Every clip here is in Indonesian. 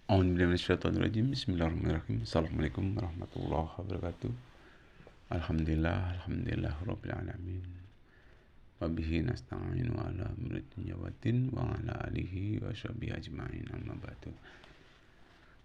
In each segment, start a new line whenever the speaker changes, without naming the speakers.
A'udzubillahi Bismillahirrahmanirrahim. Assalamualaikum warahmatullahi wabarakatuh. Alhamdulillah rabbil alamin. Wa bihi nasta'in wa ala amri dunya waddin wa ala alihi wa sahbihi ajma'in, amma ba'du.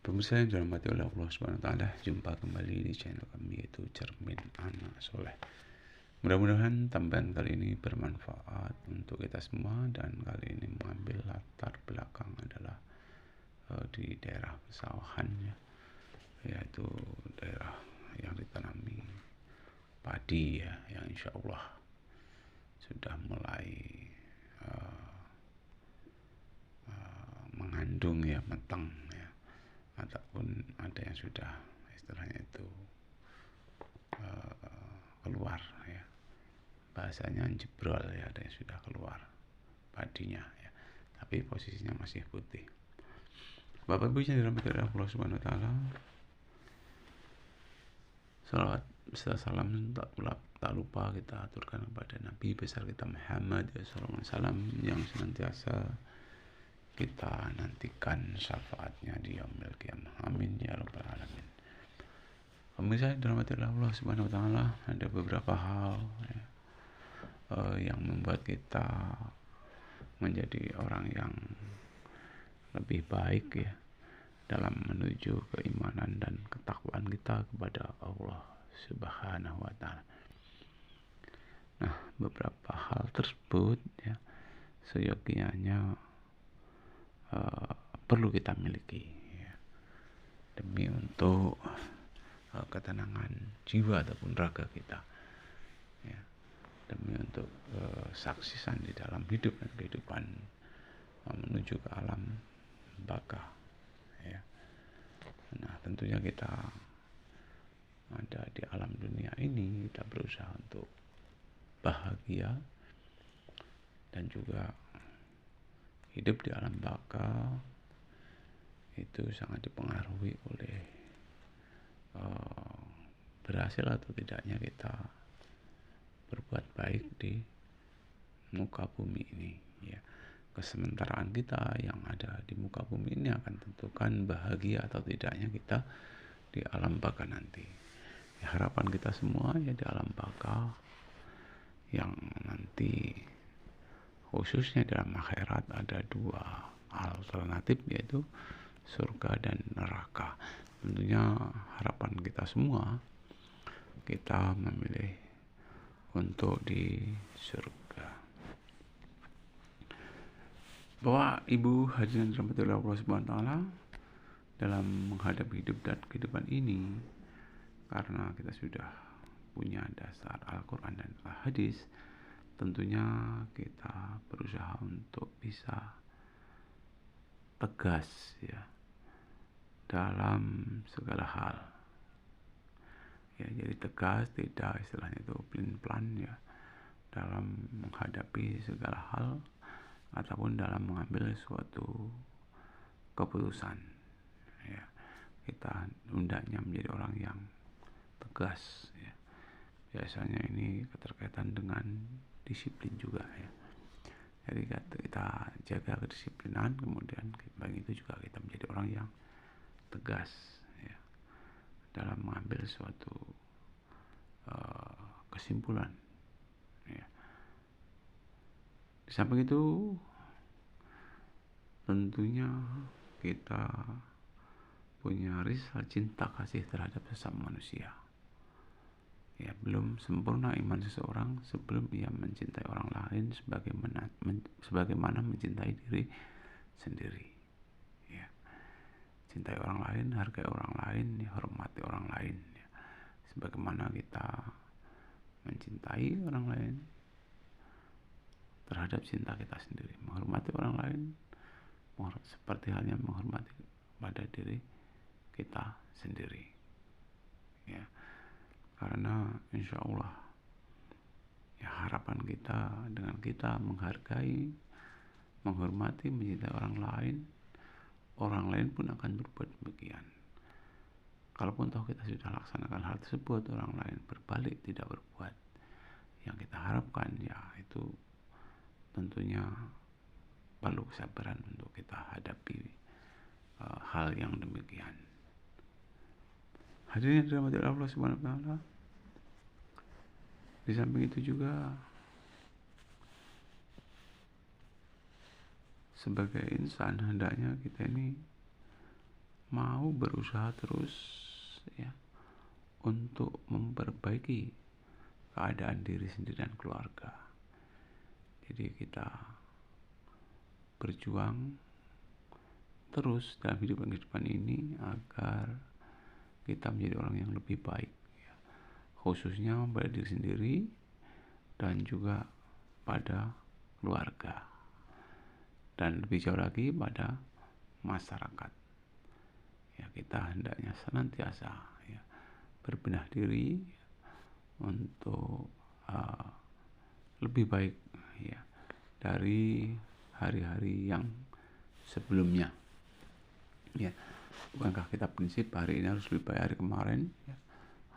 Pemirsa yang dirahmati oleh Allah Subhanahu wa taala, jumpa kembali di channel kami yaitu Cermin Anak Soleh. Mudah-mudahan tambahan kali ini bermanfaat untuk kita semua, dan kali ini mengambil latar belakang adalah di daerah pesawahan ya, yaitu daerah yang ditanami padi ya, yang insya Allah sudah mulai mengandung ya, matang ya, ataupun ada yang sudah istilahnya itu keluar ya, bahasanya jebrol ya, ada yang sudah keluar padinya ya, tapi posisinya masih putih. Bapak Ibu yang dirahmati oleh Allah Subhanahu wa taala, salawat serta salam tak lupa kita aturkan kepada Nabi besar kita Muhammad sallallahu alaihi wasallam yang senantiasa kita nantikan syafaatnya di yaumil qiyamah. Amin ya rabbal alamin. Pemirsa yang dirahmati oleh Allah Subhanahu wa taala, ada beberapa hal ya, yang membuat kita menjadi orang yang lebih baik ya dalam menuju keimanan dan ketakwaan kita kepada Allah Subhanahu wa taala. Nah, beberapa hal tersebut ya seyogianya perlu kita miliki ya, demi untuk ketenangan jiwa ataupun raga kita ya, demi untuk saksisan di dalam hidup dan kehidupan menuju ke alam baka ya. Nah, tentunya kita ada di alam dunia ini, kita berusaha untuk bahagia dan juga hidup di alam baka itu sangat dipengaruhi oleh berhasil atau tidaknya kita berbuat baik di muka bumi ini ya. Kesementaraan kita yang ada di muka bumi ini akan tentukan bahagia atau tidaknya kita di alam baka nanti ya. Harapan kita semua ya di alam baka yang nanti khususnya dalam akhirat ada dua alternatif, yaitu surga dan neraka. Tentunya harapan kita semua kita memilih untuk di surga. Bapak Ibu hadirin dirahmati oleh Allah Subhanahu wa taala, dalam menghadapi hidup dan kehidupan ini, karena kita sudah punya dasar Al-Quran dan Al-Hadis, tentunya kita berusaha untuk bisa tegas ya dalam segala hal ya. Jadi tegas, tidak istilahnya itu pelin-pelan ya dalam menghadapi segala hal ataupun dalam mengambil suatu keputusan ya. Kita hendaknya menjadi orang yang tegas ya. Biasanya ini keterkaitan dengan disiplin juga ya. Jadi kita jaga kedisiplinan, kemudian bagi itu juga kita menjadi orang yang tegas ya dalam mengambil suatu kesimpulan ya. Di samping itu tentunya kita punya rasa cinta kasih terhadap sesama manusia ya. Belum sempurna iman seseorang sebelum ia mencintai orang lain sebagaimana mencintai diri sendiri ya. Cintai orang lain, hargai orang lain ya, hormati orang lain ya. Sebagaimana kita mencintai orang lain terhadap cinta kita sendiri, menghormati orang lain seperti halnya menghormati pada diri kita sendiri ya. Karena insya Allah ya, harapan kita dengan kita menghargai, menghormati, mencintai orang lain pun akan berbuat demikian. Kalaupun toh kita sudah laksanakan hal tersebut, orang lain berbalik tidak berbuat yang kita harapkan ya, itu tentunya perlu kesabaran untuk kita hadapi hal yang demikian. Hadirin yang dirahmati Allah Subhanahu wa taala, di samping itu juga sebagai insan hendaknya kita ini mau berusaha terus ya untuk memperbaiki keadaan diri sendiri dan keluarga. Jadi kita berjuang terus dalam kehidupan ini agar kita menjadi orang yang lebih baik ya. Khususnya pada diri sendiri dan juga pada keluarga, dan lebih jauh lagi pada masyarakat ya. Kita hendaknya senantiasa ya berbenah diri untuk lebih baik ya dari hari-hari yang sebelumnya ya. Bukankah kita prinsip hari ini harus lebih baik hari kemarin ya,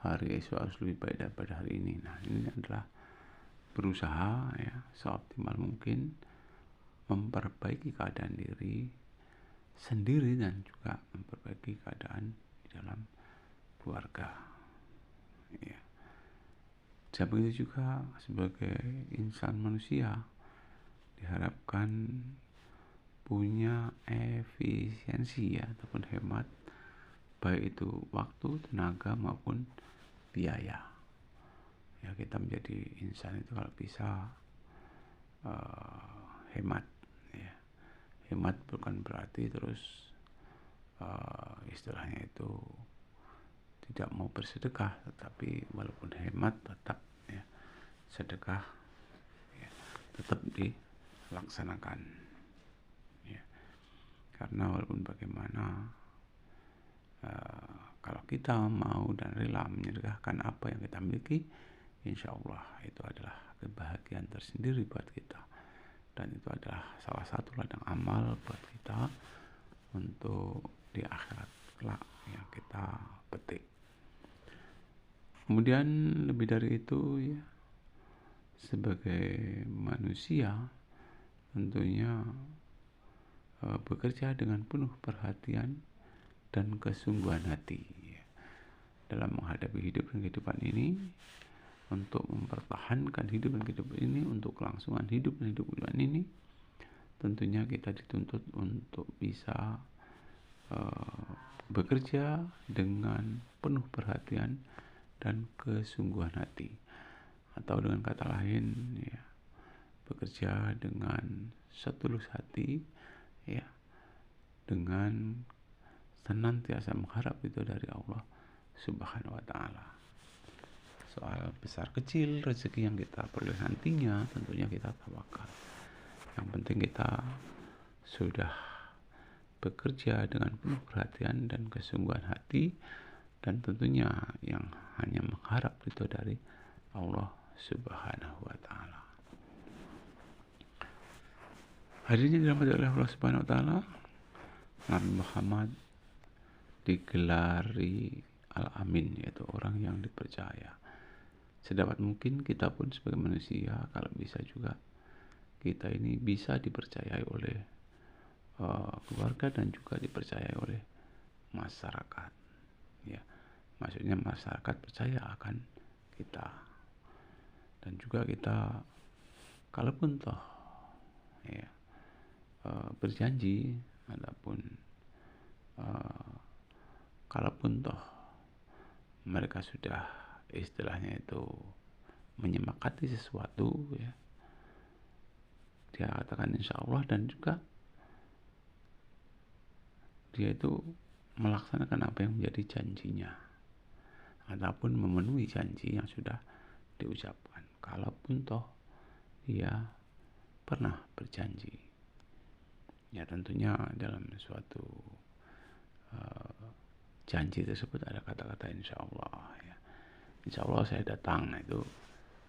hari esok harus lebih baik daripada hari ini. Nah, ini adalah berusaha ya seoptimal mungkin memperbaiki keadaan diri sendiri dan juga memperbaiki keadaan di dalam keluarga ya. Samping itu juga sebagai insan manusia diharapkan punya efisiensi ya ataupun hemat, baik itu waktu, tenaga maupun biaya ya. Kita menjadi insan itu kalau bisa hemat ya. Hemat bukan berarti terus istilahnya itu tidak mau bersedekah, tetapi walaupun hemat tetap ya sedekah ya, tetap dilaksanakan ya. Karena walaupun bagaimana kalau kita mau dan rela menyedekahkan apa yang kita miliki, insya Allah itu adalah kebahagiaan tersendiri buat kita, dan itu adalah salah satu ladang amal buat kita untuk di akhirat kelak yang kita petik. Kemudian lebih dari itu ya, sebagai manusia tentunya bekerja dengan penuh perhatian dan kesungguhan hati ya, dalam menghadapi hidup dan kehidupan ini, untuk mempertahankan hidup dan kehidupan ini, untuk kelangsungan hidup dan kehidupan ini. Tentunya kita dituntut untuk bisa bekerja dengan penuh perhatian dan kesungguhan hati, atau dengan kata lain ya, bekerja dengan setulus hati ya, dengan senantiasa mengharap itu dari Allah Subhanahu wa taala. Soal besar kecil rezeki yang kita peroleh nantinya tentunya kita tawakal. Yang penting kita sudah bekerja dengan penuh perhatian dan kesungguhan hati, dan tentunya yang hanya mengharap itu dari Allah Subhanahu wa taala. Hadirin yang dirahmati oleh Allah Subhanahu wa taala, Nabi Muhammad digelari Al-Amin, yaitu orang yang dipercaya. Sedapat mungkin kita pun sebagai manusia kalau bisa juga kita ini bisa dipercayai oleh keluarga dan juga dipercayai oleh masyarakat ya. Maksudnya masyarakat percaya akan kita, dan juga kita kalaupun toh ya berjanji ataupun kalaupun toh mereka sudah istilahnya itu menyepakati sesuatu ya, dia katakan insya Allah, dan juga dia itu melaksanakan apa yang menjadi janjinya ataupun memenuhi janji yang sudah diucapkan, kalaupun toh dia pernah berjanji ya. Tentunya dalam suatu janji tersebut ada kata-kata insya Allah ya. Insya Allah saya datang, nah itu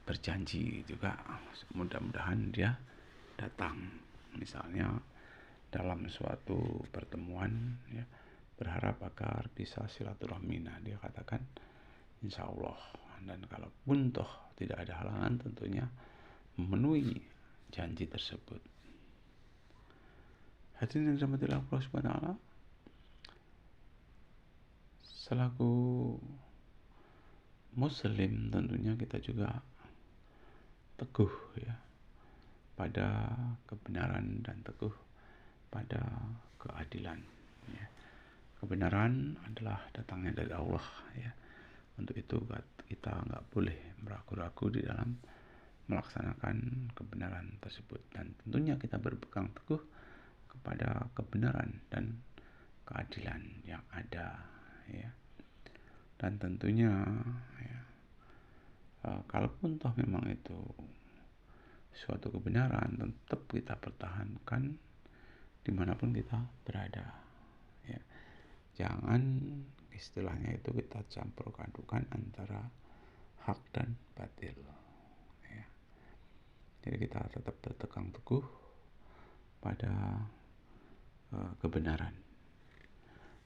berjanji juga, mudah-mudahan dia datang. Misalnya dalam suatu pertemuan ya, berharap agar bisa silaturahmi, nah dia katakan insya Allah, dan kalaupun toh tidak ada halangan tentunya memenuhi janji tersebut. Hadirin yang dirahmati Allah Subhanahu wa taala, selaku muslim tentunya kita juga teguh ya pada kebenaran dan teguh pada keadilan ya. Kebenaran adalah datangnya dari Allah ya. Untuk itu kita nggak boleh meragu-ragu di dalam melaksanakan kebenaran tersebut, dan tentunya kita berpegang teguh kepada kebenaran dan keadilan yang ada ya. Dan tentunya ya, kalaupun toh memang itu suatu kebenaran, tetap kita pertahankan dimanapun kita berada ya. Jangan istilahnya itu kita campur adukan antara hak dan batil ya. Jadi kita tetap berpegang teguh pada kebenaran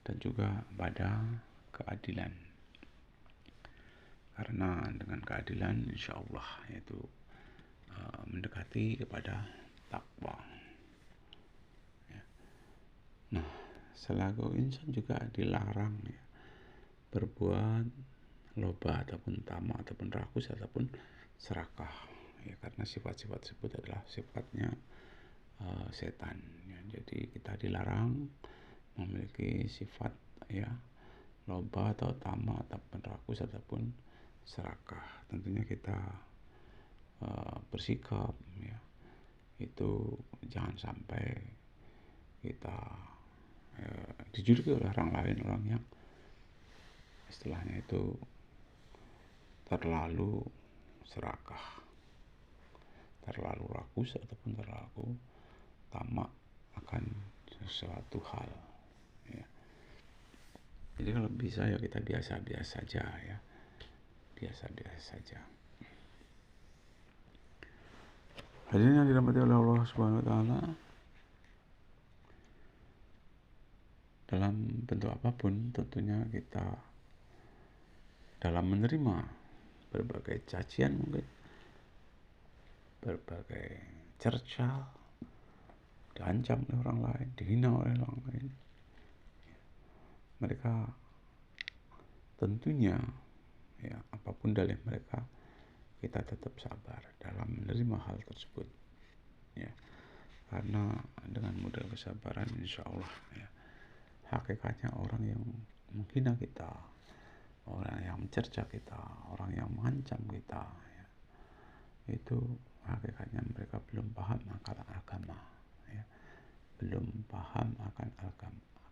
dan juga pada keadilan, karena dengan keadilan insya Allah yaitu mendekati kepada takwa ya. Nah, selaku insan juga dilarang ya, berbuat loba ataupun tamak ataupun rakus ataupun serakah ya, karena sifat-sifat tersebut adalah sifatnya setan ya. Jadi kita dilarang memiliki sifat ya loba atau tamak ataupun rakus ataupun serakah. Tentunya kita bersikap ya itu jangan sampai kita dijuluki oleh orang lain, orang yang istilahnya itu terlalu serakah, terlalu rakus ataupun terlalu tamak akan sesuatu hal ya. Jadi kalau bisa ya kita biasa-biasa saja ya, biasa-biasa saja. Hadirin yang dirahmati oleh Allah Subhanahu wa taala, dalam bentuk apapun tentunya kita dalam menerima berbagai cacian, mungkin berbagai cerca, diancam oleh orang lain, dihina oleh orang lain, mereka tentunya ya apapun dalih mereka, kita tetap sabar dalam menerima hal tersebut ya, karena dengan modal kesabaran insya Allah ya, hakikatnya orang yang menghina kita, orang yang mencerca kita, orang yang mengancam kita ya, itu hakikatnya mereka belum paham akan agama ya, belum paham akan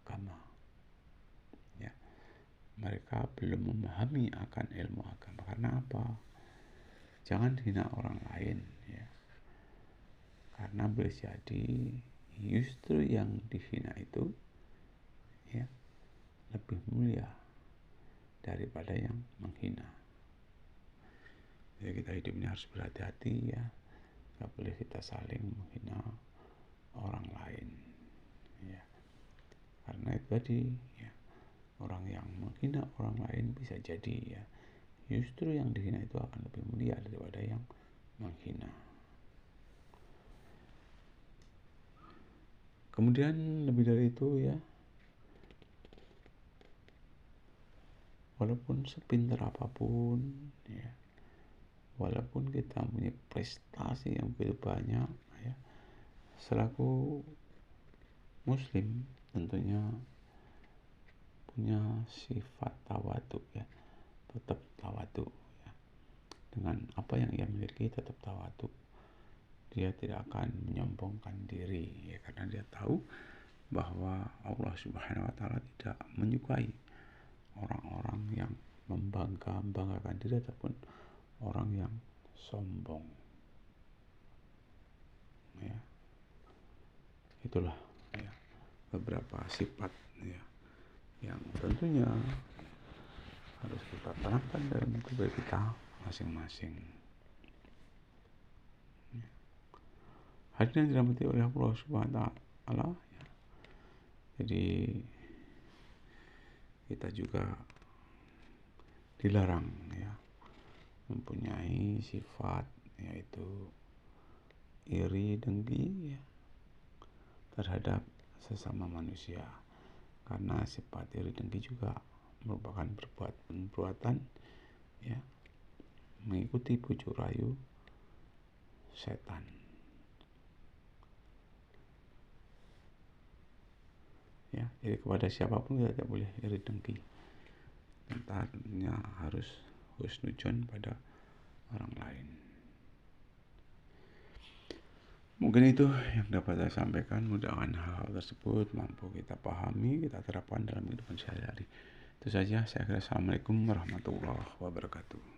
agama ya, mereka belum memahami akan ilmu agama. Karena apa? Jangan hina orang lain ya, karena boleh jadi justru yang dihina itu ya lebih mulia daripada yang menghina. Jadi kita hidup ini harus berhati-hati ya, nggak boleh kita saling menghina orang lain ya, karena itu tadi ya, orang yang menghina orang lain bisa jadi ya justru yang dihina itu akan lebih mulia daripada yang menghina. Kemudian lebih dari itu ya, walaupun sepintar apapun ya, walaupun kita punya prestasi yang begitu banyak ya, selaku muslim tentunya punya sifat tawadhu ya, tetap tawadhu ya. Dengan apa yang ia miliki tetap tawadhu. Dia tidak akan menyombongkan diri ya, karena dia tahu bahwa Allah Subhanahu wa taala tidak menyukai orang-orang yang membanggakan diri ataupun orang yang sombong ya. Itulah ya beberapa sifat ya yang tentunya harus kita tanamkan dalam tubuh kita masing-masing. Hadirin yang dirahmati oleh Allah Subhanahu wa taala ya. Jadi kita juga dilarang ya mempunyai sifat yaitu iri dengki ya, terhadap sesama manusia, karena sifat iri dengki juga merupakan perbuatan ya mengikuti bujuk rayu setan. Ya, jadi kepada siapapun kita tidak boleh iri dengki. Tentunya harus husnudzon pada orang lain. Mungkin itu yang dapat saya sampaikan. Mudah-mudahan hal-hal tersebut mampu kita pahami, kita terapkan dalam kehidupan sehari-hari. Itu saja. Saya kira. Assalamualaikum warahmatullahi wabarakatuh.